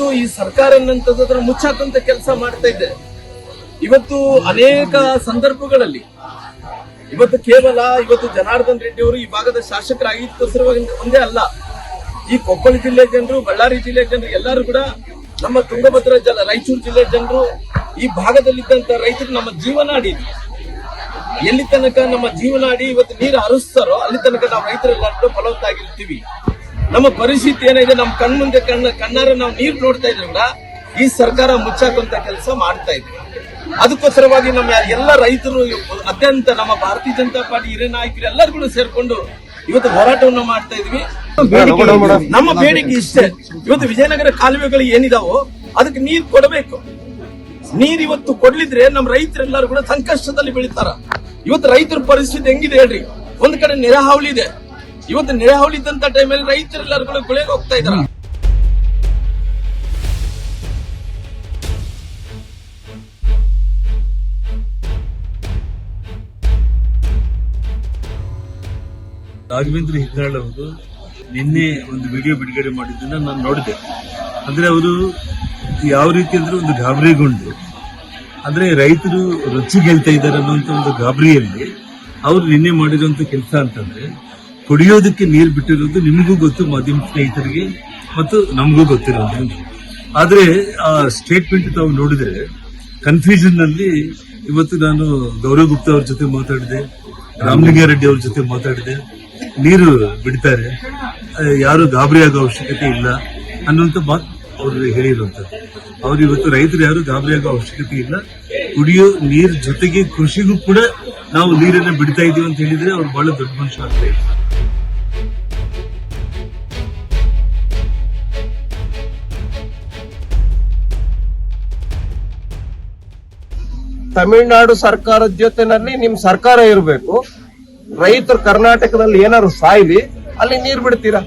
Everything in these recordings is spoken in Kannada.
ಇವತ್ತು ಈ ಸರ್ಕಾರ ಅನ್ನಂತದ್ರ ಮುಚ್ಚಾಕಂತ ಕೆಲಸ ಮಾಡ್ತಾ ಇದೆ. ಇವತ್ತು ಅನೇಕ ಸಂದರ್ಭಗಳಲ್ಲಿ ಇವತ್ತು ಕೇವಲ ಜನಾರ್ದನ್ ರೆಡ್ಡಿ ಅವರು ಈ ಭಾಗದ ಶಾಸಕರಾಗಿದ್ದಕ್ಕೋಸ್ಕರ ಒಂದೇ ಅಲ್ಲ, ಈ ಕೊಪ್ಪಳ ಜಿಲ್ಲೆ ಜನರು, ಬಳ್ಳಾರಿ ಜಿಲ್ಲೆ ಜನರು ಎಲ್ಲರೂ ಕೂಡ ನಮ್ಮ ತುಂಗಭದ್ರಾ ರಾಯಚೂರು ಜಿಲ್ಲೆ ಜನರು, ಈ ಭಾಗದಲ್ಲಿದ್ದಂತ ರೈತರು ನಮ್ಮ ಜೀವನಾಡಿ, ಎಲ್ಲಿ ತನಕ ನಮ್ಮ ಜೀವನಾಡಿ ಇವತ್ತು ನೀರು ಹರಿಸ್ತಾರೋ ಅಲ್ಲಿ ತನಕ ನಾವು ರೈತರೆಲ್ಲರೂ ಫಲವತ್ತಾಗಿರ್ತೀವಿ. ನಮ್ಮ ಪರಿಸ್ಥಿತಿ ಏನಿದೆ, ನಮ್ಮ ಕಣ್ಮುಂದೆ ಕಣ್ಣಾರ ನಾವು ನೀರು ನೋಡ್ತಾ ಇದ್ರಿಂದ ಈ ಸರ್ಕಾರ ಮುಚ್ಚಾಕುವಂತ ಕೆಲಸ ಮಾಡ್ತಾ ಇದೆ. ಅದಕ್ಕೋಸ್ಕರವಾಗಿ ನಮ್ಮ ಎಲ್ಲ ರೈತರು ಅತ್ಯಂತ ನಮ್ಮ ಭಾರತೀಯ ಜನತಾ ಪಾರ್ಟಿ ಹಿರಿಯ ನಾಯಕರು ಎಲ್ಲರೂ ಕೂಡ ಸೇರ್ಕೊಂಡು ಇವತ್ತು ಹೋರಾಟವನ್ನು ಮಾಡ್ತಾ ಇದ್ವಿ. ನಮ್ಮ ಬೇಡಿಕೆ ಇಷ್ಟೇ, ಇವತ್ತು ವಿಜಯನಗರ ಕಾಲುವೆಗಳು ಏನಿದಾವೋ ಅದಕ್ಕೆ ನೀರು ಕೊಡಬೇಕು. ನೀರು ಇವತ್ತು ಕೊಡ್ಲಿದ್ರೆ ನಮ್ಮ ರೈತರೆಲ್ಲರೂ ಕೂಡ ಸಂಕಷ್ಟದಲ್ಲಿ ಬೀಳ್ತಾರ. ಇವತ್ತು ರೈತರ ಪರಿಸ್ಥಿತಿ ಹೆಂಗಿದೆ ಹೇಳ್ರಿ, ಒಂದ್ ಕಡೆ ನೆರೆಹಾವಳಿ ಇದೆ. ಇವತ್ತು ನೆರೆಹಾವಳಿ ಇದ್ದಂತ ಟೈಮಲ್ಲಿ ರೈತರೆಲ್ಲರೂ ಕೂಡ ಗುಳೆಗೆ ಹೋಗ್ತಾ ಇದ್ದಾರೆ. ರಾಘವೇಂದ್ರ ಹಿಟ್ನಾಳ್ ಅವರು ನಿನ್ನೆ ಒಂದು ವಿಡಿಯೋ ಬಿಡುಗಡೆ ಮಾಡಿದ್ದನ್ನ ನಾನು ನೋಡಿದೆ. ಅಂದ್ರೆ ಅವರು ಯಾವ ರೀತಿ ಅಂದ್ರೆ ಒಂದು ಗಾಬರಿಗೊಂಡು, ಅಂದ್ರೆ ರೈತರು ರುಚಿ ಗೆಲ್ತಾ ಇದ್ದಾರೆ ಅನ್ನುವಂತ ಒಂದು ಗಾಬರಿಯಲ್ಲಿ ಅವರು ನಿನ್ನೆ ಮಾಡಿರುವಂತ ಕೆಲಸ ಅಂತಂದ್ರೆ, ಕುಡಿಯೋದಕ್ಕೆ ನೀರು ಬಿಟ್ಟಿರೋದು ನಿಮಗೂ ಗೊತ್ತು, ಮಾಧ್ಯಮ ಸ್ನೇಹಿತರಿಗೆ ಮತ್ತು ನಮಗೂ ಗೊತ್ತಿರೋದು. ಆದ್ರೆ ಆ ಸ್ಟೇಟ್ಮೆಂಟ್ ತಾವು ನೋಡಿದ್ರೆ ಕನ್ಫ್ಯೂಷನ್ ನಲ್ಲಿ ಇವತ್ತು ನಾನು ಗೌರವ್ ಗುಪ್ತಾ ಅವ್ರ ಜೊತೆ ಮಾತಾಡಿದೆ, ರಾಮಲಿಂಗಾರೆಡ್ಡಿ ಅವ್ರ ಜೊತೆ ಮಾತಾಡಿದೆ. ನೀರು ಬಿಡ್ತಾರೆ, ಯಾರು ಗಾಬರಿ ಆಗೋ ಅವಶ್ಯಕತೆ ಇಲ್ಲ ಅನ್ನುವಂತ ಮಾತು ಅವ್ರು ಹೇಳಿರುವಂತದ್ದು. ಅವ್ರು ಇವತ್ತು ರೈತರು ಯಾರು ಗಾಬರಿ ಆಗೋ ಅವಶ್ಯಕತೆ ಇಲ್ಲ, ಕುಡಿಯೋ ನೀರ್ ಜೊತೆಗೆ ಕೃಷಿಗೂ ಕೂಡ ನಾವು ನೀರನ್ನ ಬಿಡ್ತಾ ಇದೀವಿ ಅಂತ ಹೇಳಿದ್ರೆ ಅವ್ರು ಬಹಳ ದೊಡ್ಡ ಮನುಷ್ಯ ಆಗ್ತಾ ಇದೆ. ತಮಿಳುನಾಡು ಸರ್ಕಾರದ ಜೊತೆನಲ್ಲಿ ನಿಮ್ ಸರ್ಕಾರ ಇರಬೇಕು. ರೈತರು ಕರ್ನಾಟಕದಲ್ಲಿ ಏನಾದ್ರು ಸಾಯ್ಲಿ, ಅಲ್ಲಿ ನೀರ್ ಬಿಡ್ತೀರಾ.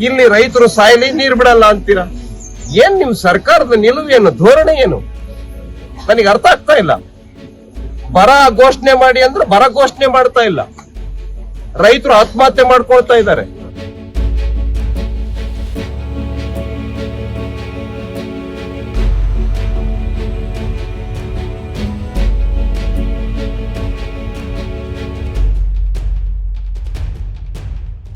ಇಲ್ಲಿ ರೈತರು ಸಾಯ್ಲಿ, ನೀರ್ ಬಿಡಲ್ಲ ಅಂತೀರಾ. ಏನ್ ನಿಮ್ ಸರ್ಕಾರದ ನಿಲುವೇನು, ಧೋರಣೆ ಏನು ನನಗೆ ಅರ್ಥ ಆಗ್ತಾ ಇಲ್ಲ. ಬರ ಘೋಷಣೆ ಮಾಡಿ ಅಂದ್ರೆ ಬರ ಘೋಷಣೆ ಮಾಡ್ತಾ ಇಲ್ಲ, ರೈತರು ಆತ್ಮಹತ್ಯೆ ಮಾಡ್ಕೊಳ್ತಾ ಇದ್ದಾರೆ.